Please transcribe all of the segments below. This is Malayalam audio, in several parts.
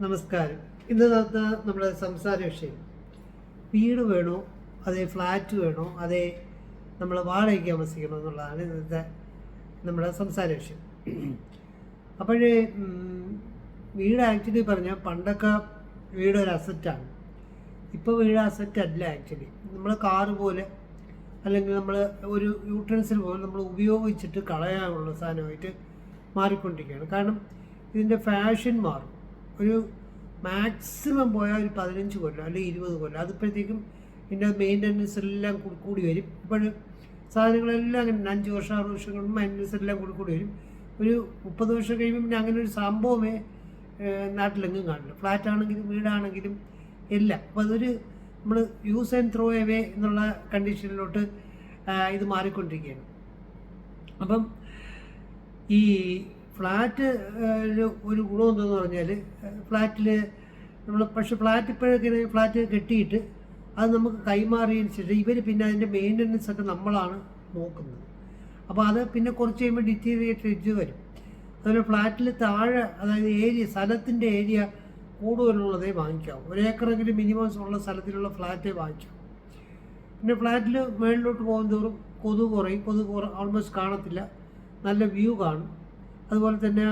നമസ്കാരം. ഇന്ന് നമ്മുടെ സംസാര വിഷയം വീട് വേണോ, അതേ ഫ്ലാറ്റ് വേണോ, അതേ നമ്മൾ വാടകയ്ക്ക് താമസിക്കണോ എന്നുള്ളതാണ് ഇന്നത്തെ നമ്മുടെ സംസാര വിഷയം. അപ്പോഴേ വീട് ആക്ച്വലി പറഞ്ഞാൽ പണ്ടൊക്കെ വീട് ഒരു അസറ്റാണ്. ഇപ്പോൾ വീട് അസറ്റ് അല്ല. ആക്ച്വലി നമ്മൾ കാറ് പോലെ അല്ലെങ്കിൽ നമ്മൾ ഒരു യൂട്ടൻസിൽ പോലെ നമ്മൾ ഉപയോഗിച്ചിട്ട് കളയാനുള്ള സാധനമായിട്ട് മാറിക്കൊണ്ടിരിക്കുകയാണ്. കാരണം ഇതിൻ്റെ ഫാഷൻ മാറും. ഒരു മാക്സിമം പോയാൽ ഒരു 15 കൊല്ലം അല്ലെങ്കിൽ 20 കൊല്ലം, അതിപ്പോഴത്തേക്കും ഇതിൻ്റെ മെയിൻ്റനൻസ് എല്ലാം കൂടി വരും. ഇപ്പോൾ സാധനങ്ങളെല്ലാം അങ്ങനെ 5 വർഷം 6 വർഷം കൊണ്ട് മെയിൻ്റനൻസ് എല്ലാം കൂടി വരും. ഒരു 30 വർഷം കഴിയുമ്പോൾ പിന്നെ അങ്ങനെ ഒരു സംഭവമേ നാട്ടിലെങ്ങും കാണില്ല. ഫ്ലാറ്റ് ആണെങ്കിലും വീടാണെങ്കിലും എല്ലാം. അപ്പോൾ അതൊരു നമ്മൾ യൂസ് ആൻഡ് ത്രോ എവേ എന്നുള്ള കണ്ടീഷനിലോട്ട് ഇത് മാറിക്കൊണ്ടിരിക്കുകയാണ്. അപ്പം ഈ ഫ്ലാറ്റ് ഒരു ഗുണം എന്തെന്ന് പറഞ്ഞാൽ ഫ്ലാറ്റിൽ പക്ഷേ ഫ്ലാറ്റ് ഇപ്പോഴൊക്കെ ഫ്ലാറ്റ് കെട്ടിയിട്ട് അത് നമുക്ക് കൈമാറിയതിന് ശേഷം ഇവർ പിന്നെ അതിൻ്റെ മെയിൻ്റനൻസ് ഒക്കെ നമ്മളാണ് നോക്കുന്നത്. അപ്പോൾ അത് പിന്നെ കുറച്ച് കഴിയുമ്പോൾ ഡിറ്റീരിയേറ്റ് വരും. അതുപോലെ ഫ്ലാറ്റിൽ താഴെ, അതായത് സ്ഥലത്തിൻ്റെ ഏരിയ കൂടുതലുള്ളതേ വാങ്ങിക്കാവും. 1 ഏക്കറെങ്കിലും മിനിമം ഉള്ള സ്ഥലത്തിലുള്ള ഫ്ലാറ്റേ വാങ്ങിക്കാം. പിന്നെ ഫ്ലാറ്റിൽ മുകളിലോട്ട് പോകും തോറും കൊതുക് കുറയും. ഓൾമോസ്റ്റ് കാണത്തില്ല, നല്ല വ്യൂ കാണും. അതുപോലെ തന്നെ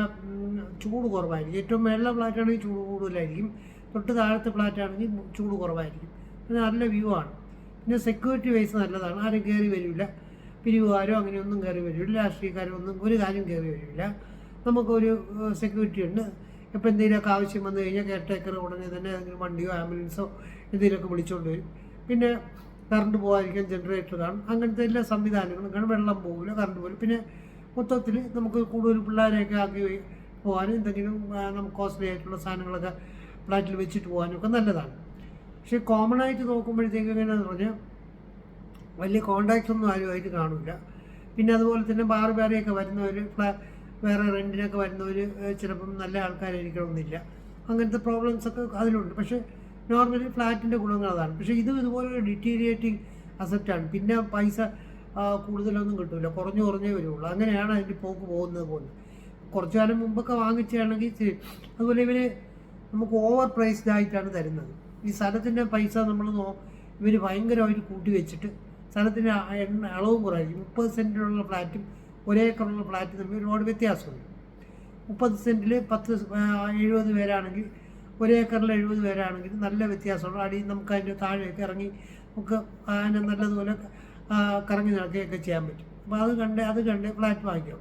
ചൂട് കുറവായിരിക്കും. ഏറ്റവും മേളിലെ ഫ്ലാറ്റാണെങ്കിൽ ചൂട് കൂടുതലായിരിക്കും, തൊട്ട് താഴത്തെ ഫ്ലാറ്റാണെങ്കിൽ ചൂട് കുറവായിരിക്കും. പിന്നെ നല്ല വ്യൂ ആണ്. പിന്നെ സെക്യൂരിറ്റി വൈസ് നല്ലതാണ്. ആരും കയറി വരില്ല, പിരിവുകാരോ അങ്ങനെയൊന്നും കയറി വരില്ല, രാഷ്ട്രീയക്കാരോ ഒന്നും ഒരു കാര്യം കയറി വരില്ല. നമുക്കൊരു സെക്യൂരിറ്റി ഉണ്ട്. ഇപ്പോൾ എന്തെങ്കിലുമൊക്കെ ആവശ്യം വന്നു കഴിഞ്ഞാൽ കെയർടേക്കർ ഉടനെ തന്നെ ഏതെങ്കിലും വണ്ടിയോ ആംബുലൻസോ എന്തെങ്കിലുമൊക്കെ വിളിച്ചുകൊണ്ട് വരും. പിന്നെ കറണ്ട് പോകാതിരിക്കാൻ ജനറേറ്റർ കാണും. അങ്ങനത്തെ എല്ലാ സംവിധാനങ്ങളും കാണും. വെള്ളം പോകില്ല, കറണ്ട് പോകില്ല. പിന്നെ മൊത്തത്തിൽ നമുക്ക് കൂടുതൽ പിള്ളേരെയൊക്കെ ആക്കി പോകാനും എന്തെങ്കിലും നമുക്ക് കോസ്റ്റ്ലി ആയിട്ടുള്ള സാധനങ്ങളൊക്കെ ഫ്ലാറ്റിൽ വെച്ചിട്ട് പോകാനും ഒക്കെ നല്ലതാണ്. പക്ഷേ കോമൺ ആയിട്ട് നോക്കുമ്പോഴത്തേക്ക് എങ്ങനെയാണെന്ന് പറഞ്ഞാൽ വലിയ കോണ്ടാക്ട്സ് ഒന്നും ആരുമായിട്ട് കാണില്ല. പിന്നെ അതുപോലെ തന്നെ വേറെയൊക്കെ വരുന്നവർ വേറെ റെൻറ്റിനൊക്കെ വരുന്നവർ ചിലപ്പം നല്ല ആൾക്കാരായിരിക്കണമെന്നില്ല. അങ്ങനത്തെ പ്രോബ്ലംസ് ഒക്കെ അതിലുണ്ട്. പക്ഷേ നോർമലി ഫ്ലാറ്റിൻ്റെ ഗുണങ്ങൾ അതാണ്. പക്ഷേ ഇതുപോലെ ഡിറ്റീരിയേറ്റിംഗ് അസറ്റാണ്. പിന്നെ പൈസ കൂടുതലൊന്നും കിട്ടില്ല, കുറഞ്ഞേ വരുള്ളൂ. അങ്ങനെയാണ് അതിൻ്റെ പോകുന്നത്. കുറച്ചു കാലം മുമ്പൊക്കെ വാങ്ങിച്ചാണെങ്കിൽ അതുപോലെ ഇവർ നമുക്ക് ഓവർ പ്രൈസ്ഡ് ആയിട്ടാണ് തരുന്നത്. ഈ സ്ഥലത്തിൻ്റെ പൈസ ഇവർ ഭയങ്കരമായിട്ട് കൂട്ടി വെച്ചിട്ട് സ്ഥലത്തിൻ്റെ അളവും കുറവായിരിക്കും. 30 സെൻറ്റിലുള്ള ഫ്ലാറ്റും 1 ഏക്കറുള്ള ഫ്ലാറ്റും തമ്മിൽ ഒരുപാട് വ്യത്യാസമുണ്ട്. 30 സെൻറ്റിൽ 70 പേരാണെങ്കിൽ 1 ഏക്കറിൽ 70 പേരാണെങ്കിൽ നല്ല വ്യത്യാസമുണ്ട്. അടിയിൽ നമുക്ക് അതിൻ്റെ താഴെയൊക്കെ ഇറങ്ങി നമുക്ക് അതിനെ നല്ലതുപോലെ കറങ്ങി നടക്കുകയൊക്കെ ചെയ്യാൻ പറ്റും. അപ്പോൾ അത് കണ്ട് ഫ്ലാറ്റ് വാങ്ങിക്കാം.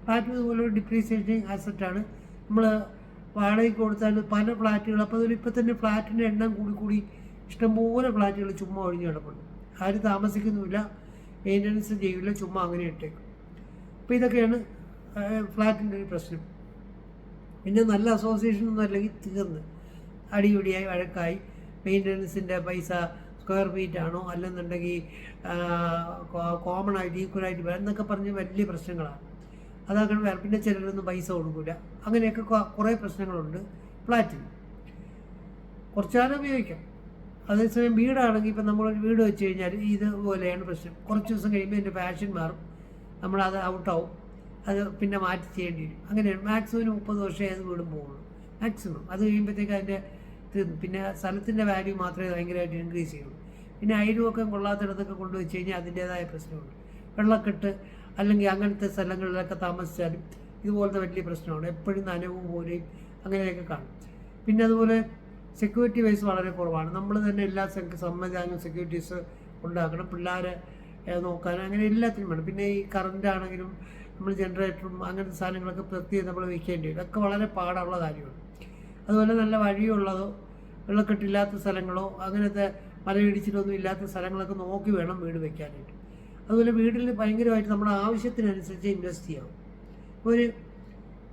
ഫ്ലാറ്റ് ഇതുപോലെ ഒരു ഡിപ്രീസിയേറ്റിംഗ് അസറ്റാണ്. നമ്മൾ വാടകയ്ക്ക് കൊടുത്താൽ പല ഫ്ലാറ്റുകൾ, അപ്പോൾ ഇപ്പോൾ തന്നെ ഫ്ലാറ്റിൻ്റെ എണ്ണം കൂടി ഇഷ്ടംപോലെ ഫ്ലാറ്റുകൾ ചുമ്മാ ഒഴിഞ്ഞ് കിടപ്പുണ്ട്. ആരും താമസിക്കുന്നുമില്ല, മെയിൻ്റനൻസ് ചെയ്യില്ല, ചുമ്മാ അങ്ങനെ ഇട്ടേക്കും. അപ്പോൾ ഇതൊക്കെയാണ് ഫ്ലാറ്റിൻ്റെ ഒരു പ്രശ്നം. പിന്നെ നല്ല അസോസിയേഷൻ ഒന്നും അല്ലെങ്കിൽ തീർന്ന് അടിപിടിയായി വഴക്കായി മെയിൻ്റനൻസിൻ്റെ പൈസ സ്ക്വയർ ഫീറ്റ് ആണോ അല്ലെന്നുണ്ടെങ്കിൽ കോമൺ ആയിട്ട് ഈക്വലായിട്ട് വേണം എന്നൊക്കെ പറഞ്ഞ് വലിയ പ്രശ്നങ്ങളാണ്. അതൊക്കെ വേറെ. പിന്നെ ചിലരൊന്നും പൈസ കൊടുക്കില്ല. അങ്ങനെയൊക്കെ കുറേ പ്രശ്നങ്ങളുണ്ട് ഫ്ലാറ്റിന്. കുറച്ച് കാലം ഉപയോഗിക്കാം. അതേസമയം വീടാണെങ്കിൽ ഇപ്പം നമ്മളൊരു വീട് വെച്ച് കഴിഞ്ഞാൽ ഇതുപോലെയാണ് പ്രശ്നം. കുറച്ച് ദിവസം കഴിയുമ്പോൾ ഇതിൻ്റെ ഫാഷൻ മാറും, നമ്മളത് ഔട്ടാവും, അത് പിന്നെ മാറ്റി ചെയ്യേണ്ടി വരും. അങ്ങനെയാണ്. മാക്സിമം 30 വർഷമേ അത് വീടും പോകുള്ളൂ മാക്സിമം. അത് കഴിയുമ്പോഴത്തേക്ക് അതിൻ്റെ പിന്നെ സ്ഥലത്തിൻ്റെ വാല്യൂ മാത്രമേ ഭയങ്കരമായിട്ട് ഇൻക്രീസ് ചെയ്യുള്ളൂ. പിന്നെ അയലുമൊക്കെ കൊള്ളാത്തിടത്തൊക്കെ കൊണ്ടുവച്ച് കഴിഞ്ഞാൽ അതിൻ്റേതായ പ്രശ്നമുണ്ട്. വെള്ളക്കെട്ട് അല്ലെങ്കിൽ അങ്ങനത്തെ സ്ഥലങ്ങളിലൊക്കെ താമസിച്ചാലും ഇതുപോലത്തെ വലിയ പ്രശ്നമാണ്. എപ്പോഴും നനവും പോലെയും അങ്ങനെയൊക്കെ കാണും. പിന്നെ അതുപോലെ സെക്യൂരിറ്റി വൈസ് വളരെ കുറവാണ്. നമ്മൾ തന്നെ എല്ലാ സംവിധാനവും സെക്യൂരിറ്റീസ് ഉണ്ടാക്കണം, പിള്ളേരെ നോക്കാൻ, അങ്ങനെ എല്ലാത്തിനും വേണം. പിന്നെ ഈ കറണ്ട് ആണെങ്കിലും നമ്മൾ ജനറേറ്ററും അങ്ങനത്തെ സാധനങ്ങളൊക്കെ പ്രത്യേകം നമ്മൾ വയ്ക്കേണ്ടി വരും. അതൊക്കെ വളരെ പാടുള്ള കാര്യമാണ്. അതുപോലെ നല്ല വഴിയുള്ളതോ വെള്ളക്കെട്ടില്ലാത്ത സ്ഥലങ്ങളോ അങ്ങനത്തെ മലയിടിച്ചിലൊന്നും ഇല്ലാത്ത സ്ഥലങ്ങളൊക്കെ നോക്കി വേണം വീട് വയ്ക്കാനായിട്ട്. അതുപോലെ വീട്ടിൽ ഭയങ്കരമായിട്ട് നമ്മുടെ ആവശ്യത്തിനനുസരിച്ച് ഇൻവെസ്റ്റ് ചെയ്യാം.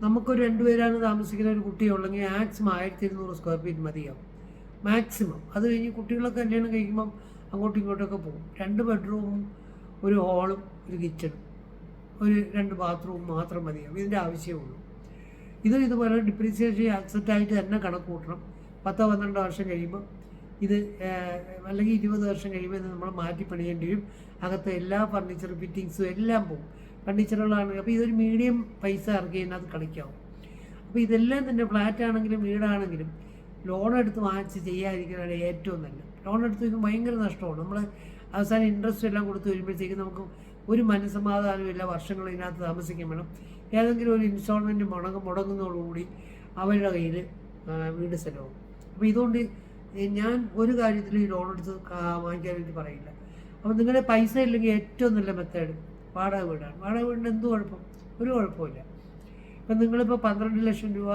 നമുക്കൊരു 2 പേരാണ് താമസിക്കുന്ന ഒരു കുട്ടിയുള്ളെങ്കിൽ മാക്സിമം 1200 സ്ക്വയർ ഫീറ്റ് മതിയാവും മാക്സിമം. അത് കഴിഞ്ഞ് കുട്ടികളൊക്കെ കല്യാണം കഴിക്കുമ്പം അങ്ങോട്ടും ഇങ്ങോട്ടൊക്കെ പോകും. 2 ബെഡ്റൂമും ഒരു ഹാളും ഒരു കിച്ചണും ഒരു 2 ബാത്റൂമും മാത്രം മതിയാവും. ഇതിൻ്റെ ആവശ്യമുള്ളൂ. ഇതുപോലെ ഡിപ്രീസിയേഷൻ അസറ്റായിട്ട് തന്നെ കണക്ക് കൂട്ടണം. 10-12 വർഷം കഴിയുമ്പോൾ ഇത് അല്ലെങ്കിൽ 20 വർഷം കഴിയുമ്പോൾ ഇത് നമ്മൾ മാറ്റി പണിയേണ്ടി വരും. അകത്തെ എല്ലാ ഫർണിച്ചർ ഫിറ്റിങ്സും എല്ലാം പോകും. ഫർണിച്ചറുകളാണ്. അപ്പോൾ ഇതൊരു മീഡിയം പൈസ ഇറക്കി കഴിഞ്ഞാൽ അത് കളിക്കാവും. അപ്പോൾ ഇതെല്ലാം തന്നെ ഫ്ലാറ്റ് ആണെങ്കിലും വീടാണെങ്കിലും ലോൺ എടുത്ത് വാങ്ങിച്ച് ചെയ്യാതിരിക്കുന്നതാണ് ഏറ്റവും നല്ലത്. ലോൺ എടുത്ത് വയ്ക്കുമ്പോൾ ഭയങ്കര നഷ്ടമാണ്. നമ്മൾ അവസാനം ഇൻട്രസ്റ്റ് എല്ലാം കൊടുത്ത് വരുമ്പോഴത്തേക്കും നമുക്ക് ഒരു മനസ്സമാധാനമില്ല. വർഷങ്ങൾ ഇതിനകത്ത് താമസിക്കാൻ വേണം. ഏതെങ്കിലും ഒരു ഇൻസ്റ്റാൾമെൻറ്റ് മുടങ്ങുന്നതോടുകൂടി അവരുടെ കയ്യിൽ വീട് സ്ഥലവും. അപ്പോൾ ഇതുകൊണ്ട് ഞാൻ ഒരു കാര്യത്തിൽ ഈ ലോൺ എടുത്ത് വാങ്ങിക്കാൻ വേണ്ടി പറയില്ല. അപ്പോൾ നിങ്ങളുടെ പൈസ ഇല്ലെങ്കിൽ ഏറ്റവും നല്ല മെത്തേഡ് വാടക വീടാണ്. വാടക വീടിന് എന്ത് കുഴപ്പം? ഒരു കുഴപ്പമില്ല. ഇപ്പം നിങ്ങളിപ്പോൾ 12 ലക്ഷം രൂപ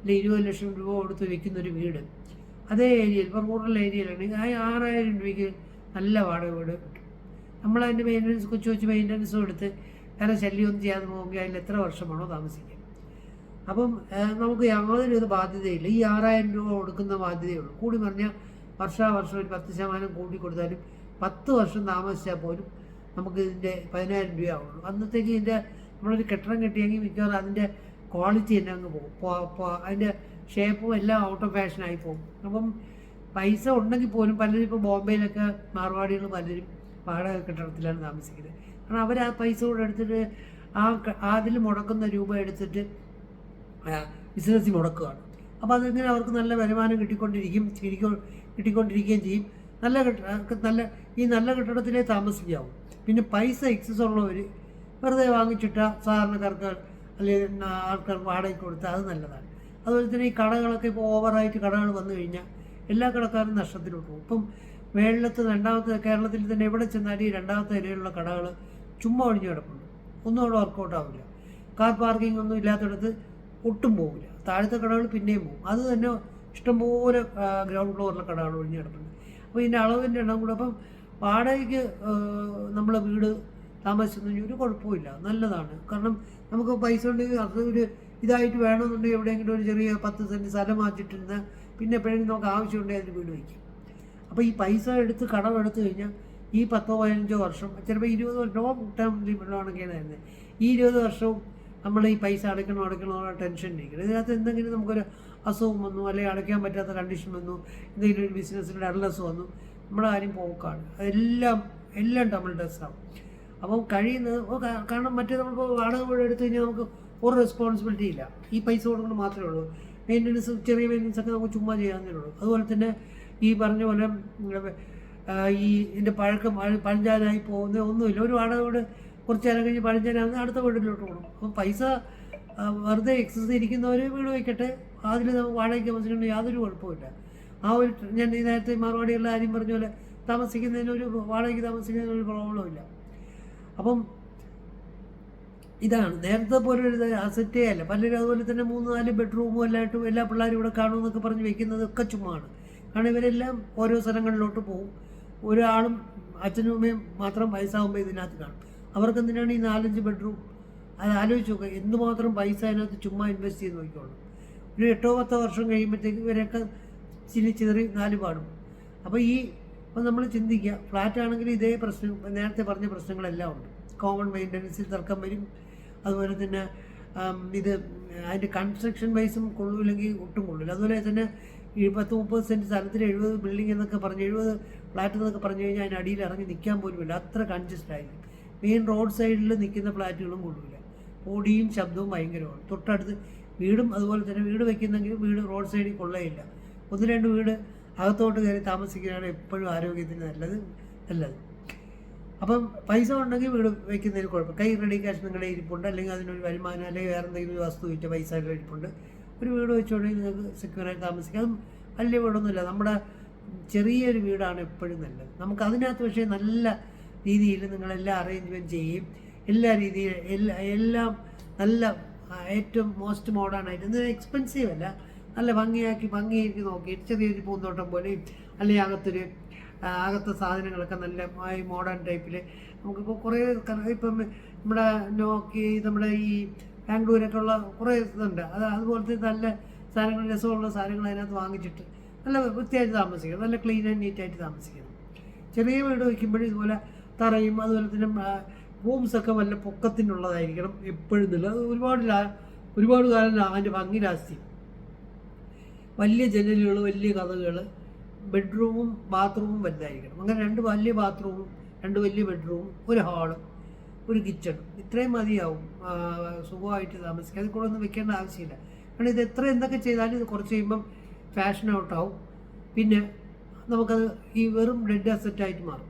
അല്ലെ 20 ലക്ഷം രൂപ കൊടുത്ത് വെക്കുന്നൊരു വീട് അതേ ഏരിയയിൽ, ഇപ്പോൾ റൂറൽ ഏരിയയിലാണെങ്കിൽ ആ 6000 രൂപയ്ക്ക് നല്ല വാടക വീട് കിട്ടും. നമ്മളതിൻ്റെ മെയിൻ്റനൻസ് കൊച്ചു മെയിൻ്റനൻസും എടുത്ത് വേറെ ശല്യമൊന്നും ചെയ്യാതെ പോകുമെങ്കിൽ അതിൽ എത്ര വർഷമാണോ താമസിക്കുക. അപ്പം നമുക്ക് യാതൊരു ബാധ്യതയില്ല. ഈ 6000 രൂപ കൊടുക്കുന്ന ബാധ്യതയുള്ളൂ. കൂടി പറഞ്ഞാൽ വർഷാവർഷം ഒരു 10% കൂട്ടി കൊടുത്താലും 10 വർഷം താമസിച്ചാൽ പോലും നമുക്ക് ഇതിൻ്റെ 10000 രൂപ ആവുള്ളൂ. അന്നത്തേക്ക് ഇതിൻ്റെ നമ്മളൊരു കെട്ടിടം കെട്ടിയെങ്കിൽ മിക്കവാറും അതിൻ്റെ ക്വാളിറ്റി തന്നെ അങ്ങ് പോകും. അതിൻ്റെ ഷേപ്പും എല്ലാം ഔട്ട് ഓഫ് ഫാഷനായി പോകും. അപ്പം പൈസ ഉണ്ടെങ്കിൽ പോലും പലരും ഇപ്പോൾ ബോംബെയിലൊക്കെ മാർവാടികൾ പലരും വാടക കെട്ടിടത്തിലാണ് താമസിക്കുന്നത്. കാരണം അവർ ആ പൈസ കൂടെ എടുത്തിട്ട് അതിൽ മുടക്കുന്ന രൂപ എടുത്തിട്ട് ബിസിനസ്സിൽ മുടക്കുകയാണ്. അപ്പോൾ അതിങ്ങനെ അവർക്ക് നല്ല വരുമാനം കിട്ടിക്കൊണ്ടിരിക്കുകയും ചെയ്യും. നല്ല കെട്ടിടത്തിലേ താമസിക്കാവും. പിന്നെ പൈസ എക്സസ് ഉള്ളവർ വെറുതെ വാങ്ങിച്ചിട്ട സാധാരണക്കാർക്ക് അല്ലെങ്കിൽ ആൾക്കാർക്ക് വാടകയ്ക്ക് കൊടുത്താൽ അത് നല്ലതാണ്. അതുപോലെ തന്നെ ഈ കടകളൊക്കെ ഇപ്പോൾ ഓവറായിട്ട് കടകൾ വന്നു കഴിഞ്ഞാൽ എല്ലാ കടക്കാരും നഷ്ടത്തിലോട്ട് പോകും. ഇപ്പം മേളിലത്തെ കേരളത്തിൽ തന്നെ എവിടെ ചെന്നാലും ഈ 2ാമത്തെ നിലയിലുള്ള കടകൾ ചുമ്മാ ഒഴിഞ്ഞു കിടപ്പുണ്ട്. ഒന്നും അവിടെ വർക്കൗട്ട് ആവില്ല. കാർ പാർക്കിംഗ് ഒന്നും ഇല്ലാത്തടത്ത് ഒട്ടും പോകില്ല. താഴത്തെ കടകൾ പിന്നെയും പോകും. അത് തന്നെ ഇഷ്ടംപോലെ ഗ്രൗണ്ട് ഫ്ലോറിലെ കടകൾ ഒഴിഞ്ഞു കിടപ്പുണ്ട്. അപ്പോൾ ഇതിൻ്റെ അളവിൻ്റെ എണ്ണം കൂടെ അപ്പം വാടകയ്ക്ക് നമ്മൾ വീട് താമസിക്കുന്നതിന് ഒരു കുഴപ്പമില്ല, നല്ലതാണ്. കാരണം നമുക്ക് പൈസ ഉണ്ടെങ്കിൽ അത് ഒരു ഇതായിട്ട് വേണമെന്നുണ്ടെങ്കിൽ എവിടെയെങ്കിലും ഒരു ചെറിയ 10 സെൻറ്റ് സ്ഥലം വാങ്ങിച്ചിട്ടിരുന്ന് പിന്നെ എപ്പോഴെങ്കിലും നമുക്ക് ആവശ്യമുണ്ടെങ്കിൽ അതിന് വീട് വയ്ക്കും. അപ്പോൾ ഈ പൈസ എടുത്ത് കടമെടുത്ത് കഴിഞ്ഞാൽ ഈ 10-15 വർഷം, ചിലപ്പോൾ 20 ലോങ് ടേം ലോണൊക്കെയാണ് തരുന്നത്. ഈ 20 വർഷവും നമ്മൾ ഈ പൈസ അടയ്ക്കണോ ടെൻഷൻ ഇരിക്കണം. ഇതിനകത്ത് എന്തെങ്കിലും നമുക്കൊരു അസുഖം വന്നു, അല്ലെങ്കിൽ അടയ്ക്കാൻ പറ്റാത്ത കണ്ടീഷൻ വന്നു, എന്തെങ്കിലും ഒരു ബിസിനസ്സിൽ അഡ്ലസ് വന്നു, നമ്മുടെ കാര്യം പോക്കാണ്. എല്ലാം ഡബിൾ ഡസ്സാവും. അപ്പം കഴിയുന്നത് കാരണം മറ്റേ നമ്മളിപ്പോൾ വാടക വീട് എടുത്തു കഴിഞ്ഞാൽ നമുക്ക് ഒരു റെസ്പോൺസിബിലിറ്റി ഇല്ല. ഈ പൈസ കൊടുക്കുന്നത് മാത്രമേ ഉള്ളൂ. മെയിൻ്റനൻസ്, ചെറിയ മെയിൻ്റനൻസ് ഒക്കെ നമുക്ക് ചുമ്മാ ചെയ്യാവുന്നേ ഉള്ളൂ. അതുപോലെ തന്നെ ഈ പറഞ്ഞ പോലെ ഇതിൻ്റെ പഴഞ്ചാനായി പോകുന്ന ഒന്നുമില്ല. ഒരു വാടക വീട് കുറച്ച് നേരം കഴിഞ്ഞ് പഴഞ്ചാനാകുന്ന അടുത്ത വീട്ടിലോട്ട് പോകണം. അപ്പം പൈസ വെറുതെ എക്സസ് ഇരിക്കുന്നവർ വീട് വയ്ക്കട്ടെ, അതിൽ വാടകയ്ക്ക് താമസിക്കേണ്ട യാതൊരു കുഴപ്പമില്ല. ഞാൻ ഈ നേരത്തെ മറുപടിയുള്ള കാര്യം പറഞ്ഞ പോലെ വാടകയ്ക്ക് താമസിക്കുന്നതിന് ഒരു പ്രോബ്ലം ഇല്ല. അപ്പം ഇതാണ് നേരത്തെ പോലെ ഒരു അസറ്റേ അല്ല. പലരും അതുപോലെ തന്നെ 3-4 ബെഡ്റൂമും എല്ലായിട്ടും എല്ലാ പിള്ളേരും ഇവിടെ കാണുമെന്നൊക്കെ പറഞ്ഞ് വെക്കുന്നതൊക്കെ ചുമ്മാണ്. കാരണം ഇവരെല്ലാം ഓരോ സ്ഥലങ്ങളിലോട്ട് പോകും. ഒരാളും അച്ഛനും അമ്മയും മാത്രം വയസ്സാകുമ്പോൾ ഇതിനകത്ത് കാണും. അവർക്ക് എന്തിനാണ് ഈ 4-5 ബെഡ്റൂം? അത് ആലോചിച്ച് നോക്കുക, എന്തുമാത്രം പൈസ അതിനകത്ത് ചുമ്മാ ഇൻവെസ്റ്റ് ചെയ്ത് നോക്കിക്കോളും. ഒരു 8-10 വർഷം കഴിയുമ്പോഴത്തേക്ക് ഇവരൊക്കെ ചിതറി 4 പാടും. അപ്പോൾ നമ്മൾ ചിന്തിക്കുക, ഫ്ലാറ്റ് ആണെങ്കിൽ ഇതേ പ്രശ്നം, നേരത്തെ പറഞ്ഞ പ്രശ്നങ്ങളെല്ലാം ഉണ്ട്. കോമൺ മെയിൻ്റനൻസിൽ തർക്കം വരും. അതുപോലെ തന്നെ അതിൻ്റെ കൺസ്ട്രക്ഷൻ വൈസും കൊള്ളൂല്ലെങ്കിൽ ഒട്ടും കൊള്ളില്ല. അതുപോലെ തന്നെ 10-30 സെൻറ്റ് സ്ഥലത്തിൽ 70 ബിൽഡിംഗ് എന്നൊക്കെ പറഞ്ഞ് 70 ഫ്ലാറ്റ് എന്നൊക്കെ പറഞ്ഞു കഴിഞ്ഞാൽ അതിന് അടിയിൽ ഇറങ്ങി നിൽക്കാൻ പോലുമില്ല. അത്ര കൺജസ്റ്റ് ആയിരിക്കും. മെയിൻ റോഡ് സൈഡിൽ നിൽക്കുന്ന ഫ്ലാറ്റുകളും കൊള്ളില്ല. പൊടിയും ശബ്ദവും ഭയങ്കരമാണ്. തൊട്ടടുത്ത് വീടും അതുപോലെ തന്നെ വീട് വയ്ക്കുന്നെങ്കിൽ വീട് റോഡ് സൈഡിൽ കൊള്ളയില്ല. 1-2 വീട് അകത്തോട്ട് കയറി താമസിക്കുകയാണ് എപ്പോഴും ആരോഗ്യത്തിന് നല്ലത്. അപ്പം പൈസ ഉണ്ടെങ്കിൽ വീട് വയ്ക്കുന്നതിന് കുഴപ്പം. കൈ റെഡി ക്യാഷ് നിങ്ങളുടെ ഇരിപ്പുണ്ട്, അല്ലെങ്കിൽ അതിനൊരു വരുമാനം, അല്ലെങ്കിൽ വേറെ എന്തെങ്കിലും ഒരു വസ്തു വിറ്റ പൈസ ഇരിപ്പുണ്ട്, ഒരു വീട് വെച്ചുകൊണ്ടെങ്കിൽ നിങ്ങൾക്ക് സെക്യൂറായിട്ട് താമസിക്കാം. അതും വലിയ വീടൊന്നുമില്ല, നമ്മുടെ ചെറിയൊരു വീടാണ് എപ്പോഴും നല്ലത്. നമുക്ക് അതിനകത്ത് പക്ഷേ നല്ല രീതിയിൽ നിങ്ങളെല്ലാം അറേഞ്ച്മെൻറ്റ് ചെയ്യും. എല്ലാ രീതിയിൽ എല്ലാം നല്ല ഏറ്റവും മോസ്റ്റ് മോഡേണായിട്ട്, എന്നാൽ എക്സ്പെൻസീവ് അല്ല, നല്ല ഭംഗിയാക്കി നോക്കി ചെറിയൊരു പൂന്തോട്ടം പോലെയും, അല്ലെങ്കിൽ അകത്തെ സാധനങ്ങളൊക്കെ നല്ല മോഡേൺ ടൈപ്പിൽ നമുക്കിപ്പോൾ കുറേ ഇപ്പം നമ്മുടെ ഈ ബാംഗ്ലൂരൊക്കെ ഉള്ള കുറേ ഇതുണ്ട്. അതുപോലത്തെ നല്ല സാധനങ്ങൾ, രസമുള്ള സാധനങ്ങൾ അതിനകത്ത് വാങ്ങിച്ചിട്ട് നല്ല വൃത്തിയായിട്ട് താമസിക്കണം, നല്ല ക്ലീൻ ആൻഡ് നീറ്റായിട്ട് താമസിക്കണം. ചെറിയ വീട് വയ്ക്കുമ്പോഴും ഇതുപോലെ തറയും അതുപോലെ തന്നെ റൂംസൊക്കെ വല്ല പൊക്കത്തിനുള്ളതായിരിക്കണം എപ്പോഴും. അത് ഒരുപാട് കാലം അതിൻ്റെ ഭംഗി ലാസ്യം. വലിയ ജനലുകൾ, വലിയ കഥകൾ, ബെഡ്റൂമും ബാത്റൂമും വലുതായിരിക്കണം. അങ്ങനെ 2 വലിയ ബാത്റൂമും 2 വലിയ ബെഡ്റൂമും, ഒരു ഹാളും, ഒരു കിച്ചണും, ഇത്രയും മതിയാവും സുഖമായിട്ട് താമസിക്കുക. അതിൽ കൂടെ ഒന്നും വെക്കേണ്ട ആവശ്യമില്ല. കാരണം ഇത് എന്തൊക്കെ ചെയ്താലും ഇത് കുറച്ച് കഴിയുമ്പം ഫാഷൻ ഔട്ടാവും, പിന്നെ നമുക്കത് ഈ വെറും ഡെഡ് അസറ്റായിട്ട് മാറും.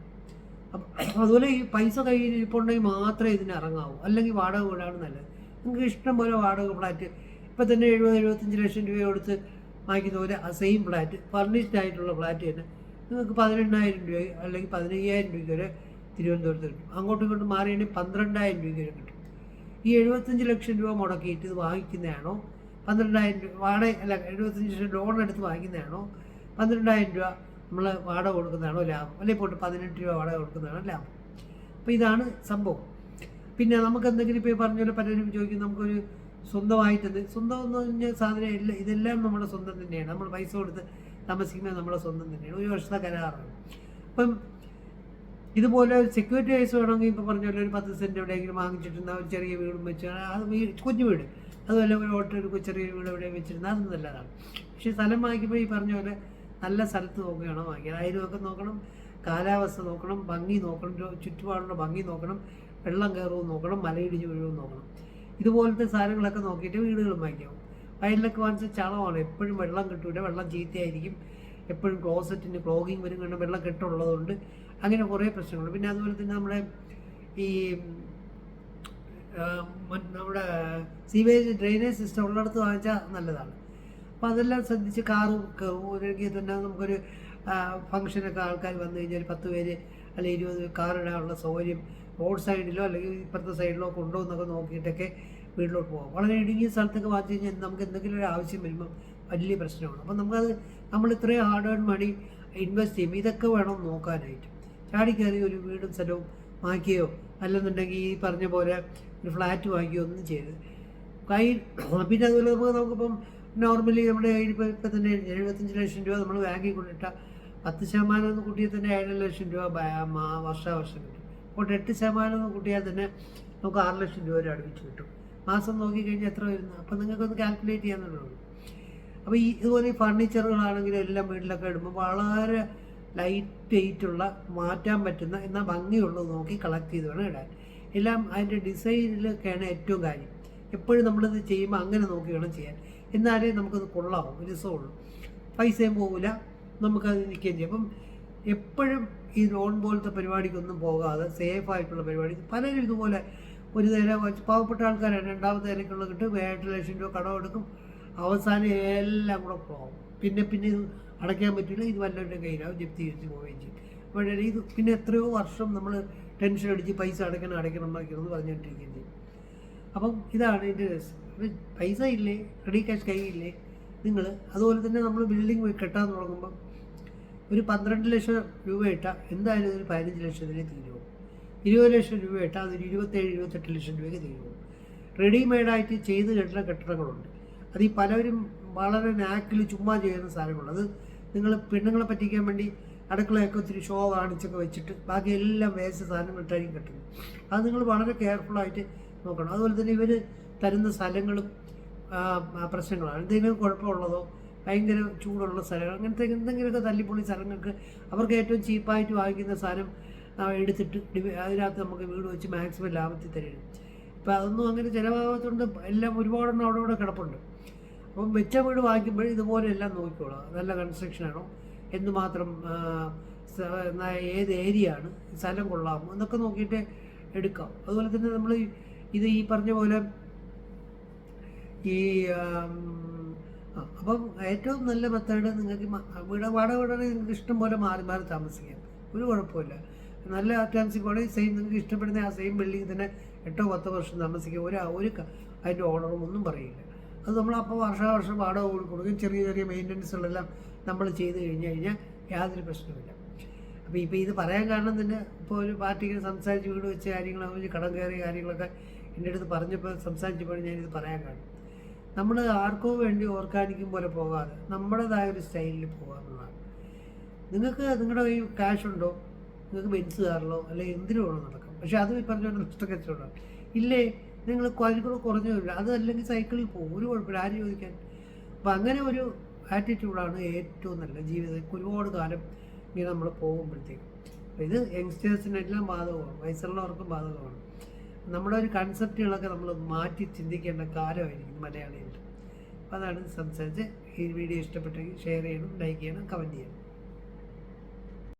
അപ്പം അതുപോലെ ഈ പൈസ കയ്യിൽ ഇരിപ്പുണ്ടെങ്കിൽ മാത്രമേ ഇതിന് ഇറങ്ങാവൂ, അല്ലെങ്കിൽ വാടക വീടാണ് നല്ലത്. നിങ്ങൾക്ക് ഇഷ്ടം പോലെ വാടക ഫ്ലാറ്റ് ഇപ്പം തന്നെ 70-75 ലക്ഷം രൂപ കൊടുത്ത് വാങ്ങിക്കുന്ന പോലെ ആ സെയിം ഫ്ലാറ്റ്, ഫർണിഷ്ഡ് ആയിട്ടുള്ള ഫ്ലാറ്റ് തന്നെ നിങ്ങൾക്ക് 18,000 രൂപ അല്ലെങ്കിൽ 15,000 രൂപയ്ക്ക് വരെ തിരുവനന്തപുരത്ത് കിട്ടും. അങ്ങോട്ടും ഇങ്ങോട്ടും മാറിയാണെങ്കിൽ 12,000 രൂപയ്ക്ക് വരെ കിട്ടും. ഈ 75 ലക്ഷം രൂപ മുടക്കിയിട്ട് ഇത് വാങ്ങിക്കുന്നതാണോ, 12,000 രൂപ വാടക അല്ല 75 ലക്ഷം ലോൺ എടുത്ത് വാങ്ങിക്കുന്നതാണോ, 12,000 രൂപ നമ്മൾ വാടക കൊടുക്കുന്നതാണോ ലാഭം, അല്ലെങ്കിൽ പോയിട്ട് 18 രൂപ വാടക കൊടുക്കുന്നതാണോ ലാഭം? അപ്പോൾ ഇതാണ് സംഭവം. പിന്നെ നമുക്ക് എന്തെങ്കിലും ഇപ്പോൾ പറഞ്ഞ പോലെ പലരും ചോദിക്കും, നമുക്കൊരു സ്വന്തമായിട്ടത് സ്വന്തം എന്ന് പറഞ്ഞാൽ സാധനം ഇതെല്ലാം നമ്മുടെ സ്വന്തം തന്നെയാണ്. നമ്മൾ പൈസ കൊടുത്ത് താമസിക്കുന്നത് നമ്മുടെ സ്വന്തം തന്നെയാണ്, ഒരു വർഷത്തെ കരാറാണ്. അപ്പം ഇതുപോലെ ഒരു സെക്യൂരിറ്റി വൈസ് വേണമെങ്കിൽ ഇപ്പോൾ പറഞ്ഞ പോലെ ഒരു 10 സെൻറ്റ് എവിടെയെങ്കിലും വാങ്ങിച്ചിട്ടുന്ന ഒരു ചെറിയ വീടും വെച്ച്, അത് കുഞ്ഞു വീട്, അതുപോലെ ഒരു ചെറിയൊരു വീട് എവിടെ വെച്ചിരുന്നാൽ അത് നല്ലതാണ്. പക്ഷേ സ്ഥലം വാങ്ങിക്കുമ്പോൾ ഈ പറഞ്ഞ പോലെ നല്ല സ്ഥലത്ത് നോക്കുകയാണോ വാങ്ങിക്കുക, അയലുമൊക്കെ നോക്കണം, കാലാവസ്ഥ നോക്കണം, ഭംഗി നോക്കണം, ചുറ്റുപാടുള്ള ഭംഗി നോക്കണം, വെള്ളം കയറുമെന്ന് നോക്കണം, മലയിടിഞ്ഞ് വീഴുമെന്ന് നോക്കണം. ഇതുപോലത്തെ സാധനങ്ങളൊക്കെ നോക്കിയിട്ട് വീടുകളും വാങ്ങിക്കാം. വയലിലൊക്കെ വാങ്ങിച്ച ചളമാണ്, എപ്പോഴും വെള്ളം കിട്ടൂല, വെള്ളം ചീത്തയായിരിക്കും, എപ്പോഴും ക്ലോസറ്റിന് ക്ലോഗിങ് വരും, കാരണം വെള്ളം കെട്ടുള്ളതുകൊണ്ട് അങ്ങനെ കുറേ പ്രശ്നങ്ങളുണ്ട്. പിന്നെ അതുപോലെ തന്നെ നമ്മുടെ ഈ സീവേജ് ഡ്രെയിനേജ് സിസ്റ്റം ഉള്ളിടത്ത് വാങ്ങിച്ചാൽ നല്ലതാണ്. അപ്പോൾ അതെല്ലാം ശ്രദ്ധിച്ച് കാറും കയറുമെങ്കിൽ തന്നെ നമുക്കൊരു ഫംഗ്ഷനൊക്കെ ആൾക്കാർ വന്നു കഴിഞ്ഞാൽ 10 പേര് അല്ലെങ്കിൽ 20 കാറിടാനുള്ള സൗകര്യം റോഡ് സൈഡിലോ അല്ലെങ്കിൽ ഇപ്പുറത്തെ സൈഡിലോ കൊണ്ടുപോകുന്നൊക്കെ നോക്കിയിട്ടൊക്കെ വീട്ടിലോട്ട് പോകാം. വളരെ ഇടുങ്ങിയ സ്ഥലത്തൊക്കെ വാങ്ങിച്ചു കഴിഞ്ഞാൽ നമുക്ക് എന്തെങ്കിലും ഒരു ആവശ്യം വരുമ്പം വലിയ പ്രശ്നമാണ്. അപ്പം നമ്മൾ ഇത്രയും ഹാർഡ് ഏൺ മണി ഇൻവെസ്റ്റ് ചെയ്യും, ഇതൊക്കെ വേണം നോക്കാനായിട്ട്. ചാടിക്കയറി ഒരു വീടും സ്ഥലവും വാങ്ങിക്കുകയോ അല്ലെന്നുണ്ടെങ്കിൽ ഈ പറഞ്ഞ പോലെ ഒരു ഫ്ലാറ്റ് വാങ്ങിക്കുകയോ ഒന്നും ചെയ്ത് പിന്നെ അതുപോലെ നമുക്കിപ്പം നോർമലി നമ്മുടെ കയ്യിൽ ഇപ്പം തന്നെ 75 ലക്ഷം രൂപ നമ്മൾ ബാങ്കിൽ കൊണ്ടിട്ടാൽ 10% ഒന്ന് കൂട്ടിയാൽ തന്നെ 7 ലക്ഷം രൂപ വർഷം കിട്ടും. അപ്പോൾ 8% കൂട്ടിയാൽ തന്നെ നമുക്ക് 6 ലക്ഷം രൂപ വരെ അടുപ്പിച്ച് കിട്ടും. മാസം നോക്കിക്കഴിഞ്ഞാൽ എത്ര വരുന്നു, അപ്പം നിങ്ങൾക്കൊന്ന് കാൽക്കുലേറ്റ് ചെയ്യാന്നുള്ളൂ. അപ്പോൾ ഇതുപോലെ ഈ ഫർണിച്ചറുകളാണെങ്കിലും എല്ലാം വീട്ടിലൊക്കെ ഇടുമ്പോൾ വളരെ ലൈറ്റ് വെയിറ്റുള്ള, മാറ്റാൻ പറ്റുന്ന എന്നാൽ ഭംഗിയുള്ളത് നോക്കി കളക്ട് ചെയ്ത് വേണം ഇടാൻ. എല്ലാം അതിൻ്റെ ഡിസൈനിലൊക്കെയാണ് ഏറ്റവും കാര്യം. എപ്പോഴും നമ്മളിത് ചെയ്യുമ്പോൾ അങ്ങനെ നോക്കി വേണം ചെയ്യാൻ, എന്നാലേ നമുക്കത് കൊള്ളാവും, രസമുള്ളൂ, പൈസയും പോകില്ല, നമുക്കത് നിൽക്കുകയും ചെയ്യും. അപ്പം എപ്പോഴും ഈ ലോൺ പോലത്തെ പരിപാടിക്കൊന്നും പോകാതെ സേഫായിട്ടുള്ള പരിപാടി, പലരും ഇതുപോലെ ഒരു നേരം പാവപ്പെട്ട ആൾക്കാരാണ്, രണ്ടാമത്തെ നിലയ്ക്കുള്ള കിട്ടും, 8 ലക്ഷം രൂപ കടമെടുക്കും, അവസാനം എല്ലാം കൂടെ പോകും. പിന്നെ ഇത് അടയ്ക്കാൻ പറ്റില്ല, ഇത് വല്ലവരുടെ കയ്യിലാവും, ജപ്തി തിരിച്ച് പോവുകയും ചെയ്യും. അപ്പോൾ ഇത് പിന്നെ എത്രയോ വർഷം നമ്മൾ ടെൻഷൻ അടിച്ച് പൈസ അടയ്ക്കണം എന്ന് പറഞ്ഞുകൊണ്ടിരിക്കുകയും ചെയ്യും. അപ്പം ഇതാണ് ഇതിൻ്റെ രസം. പൈസ ഇല്ലേ, റെഡി ക്യാഷ് കയ്യില്ലേ നിങ്ങൾ, അതുപോലെ തന്നെ നമ്മൾ ബിൽഡിംഗ് കെട്ടാൻ തുടങ്ങുമ്പം ഒരു 12 ലക്ഷം രൂപ ഇട്ടാൽ എന്തായാലും ഒരു 15 ലക്ഷത്തിന് തീരുവും. 20 ലക്ഷം രൂപ ഇട്ടാൽ അതൊരു 27-28 ലക്ഷം രൂപയ്ക്ക് തീരുവും. റെഡിമെയ്ഡായിട്ട് ചെയ്ത് കെട്ടുന്ന കെട്ടിടങ്ങളുണ്ട്. അത് ഈ പലരും വളരെ നാക്കിൽ ചുമ്മാ ചെയ്യുന്ന സാധനങ്ങളുണ്ട്. അത് നിങ്ങൾ പെണ്ണുങ്ങളെ പറ്റിക്കാൻ വേണ്ടി അടുക്കളയൊക്കെ ഒത്തിരി ഷോ കാണിച്ചൊക്കെ വെച്ചിട്ട് ബാക്കി എല്ലാം വേസ്റ്റ് സാധനങ്ങൾ ഇട്ടായിരിക്കും കെട്ടുന്നത്. അത് നിങ്ങൾ വളരെ കെയർഫുള്ളായിട്ട് നോക്കണം. അതുപോലെ തന്നെ ഇവർ തരുന്ന സ്ഥലങ്ങളും പ്രശ്നങ്ങളാണ്. എന്തെങ്കിലും കുഴപ്പമുള്ളതോ ഭയങ്കര ചൂടുള്ള സ്ഥലങ്ങൾ, അങ്ങനത്തെ എന്തെങ്കിലുമൊക്കെ തല്ലിപ്പൊളി സ്ഥലങ്ങൾക്ക് അവർക്ക് ഏറ്റവും ചീപ്പായിട്ട് വാങ്ങിക്കുന്ന സാധനം എടുത്തിട്ട് അതിനകത്ത് നമുക്ക് വീട് വെച്ച് മാക്സിമം ലാഭത്തിൽ തരണം. ഇപ്പം അതൊന്നും അങ്ങനെ ചിലവാകത്തുകൊണ്ട് എല്ലാം ഒരുപാടെണ്ണം അവിടെ കിടപ്പുണ്ട്. അപ്പം വെച്ച വീട് വാങ്ങിക്കുമ്പോൾ ഇതുപോലെ എല്ലാം നോക്കിക്കോളാം. നല്ല കൺസ്ട്രക്ഷനാണോ, എന്തുമാത്രം ഏത് ഏരിയ ആണ്, സ്ഥലം കൊള്ളാമോ എന്നൊക്കെ നോക്കിയിട്ട് എടുക്കാം. അതുപോലെ തന്നെ നമ്മൾ ഈ പറഞ്ഞ പോലെ അപ്പം ഏറ്റവും നല്ല മെത്തേഡ് നിങ്ങൾക്ക് വാടക വീടാണെങ്കിൽ നിങ്ങൾക്ക് ഇഷ്ടം പോലെ മാറി താമസിക്കാം, ഒരു കുഴപ്പമില്ല. നല്ല ടേംസിൽ കൂടെ സെയിം നിങ്ങൾക്ക് ഇഷ്ടപ്പെടുന്ന ആ സെയിം ബിൽഡിംഗ് തന്നെ 8-10 വർഷം താമസിക്കുക, ഒരു അതിൻ്റെ ഓണറും ഒന്നും പറയില്ല. അത് നമ്മളപ്പോൾ വർഷം വാടക കൊടുക്കും. ചെറിയ മെയിൻ്റനൻസുകളെല്ലാം നമ്മൾ ചെയ്ത് കഴിഞ്ഞാൽ യാതൊരു പ്രശ്നമില്ല. അപ്പോൾ ഇത് പറയാൻ കാരണം തന്നെ ഇപ്പോൾ ഒരു പാർട്ടിക്ക് സംസാരിച്ച് വീട് വെച്ച കാര്യങ്ങൾ, കടം കയറിയ കാര്യങ്ങളൊക്കെ എൻ്റെ അടുത്ത് സംസാരിച്ചപ്പോൾ ഞാനിത് പറയാൻ കാരണം നമ്മൾ ആർക്കോ വേണ്ടി ഓർഗാനിക്കും പോലെ പോകാതെ നമ്മുടേതായ ഒരു സ്റ്റൈലിൽ പോകാമെന്നുള്ളതാണ്. നിങ്ങൾക്ക് നിങ്ങളുടെ കയ്യിൽ ക്യാഷ് ഉണ്ടോ, നിങ്ങൾക്ക് ബെൻസ് കാറിലോ അല്ലെങ്കിൽ എന്തിനു വേണം നടക്കാം. പക്ഷേ അത് പറഞ്ഞുകൊണ്ട് നഷ്ടക്കച്ചവടമാണ്. ഇല്ലേ, നിങ്ങൾ കുറഞ്ഞു വരില്ല, അത് അല്ലെങ്കിൽ സൈക്കിളിൽ പോകും, ഒരു കുഴപ്പമില്ല, ആര് ചോദിക്കാൻ. അപ്പം അങ്ങനെ ഒരു ആറ്റിറ്റ്യൂഡാണ് ഏറ്റവും നല്ല ജീവിതം. ഒരുപാട് കാലം ഇങ്ങനെ നമ്മൾ പോകുമ്പോഴത്തേക്കും. അപ്പോൾ ഇത് യങ്സ്റ്റേഴ്സിനെല്ലാം ബാധകമാണ്, വയസ്സുള്ളവർക്കും ബാധകമാണ്. നമ്മുടെ ഒരു കൺസെപ്റ്റുകളൊക്കെ നമ്മൾ മാറ്റി ചിന്തിക്കേണ്ട കാലമായിരിക്കും മലയാളികൾ. അതാണ് സംസാരിച്ച്. ഈ വീഡിയോ ഇഷ്ടപ്പെട്ടെങ്കിൽ ഷെയർ ചെയ്യണം, ലൈക്ക് ചെയ്യണം, കമൻറ്റ് ചെയ്യണം.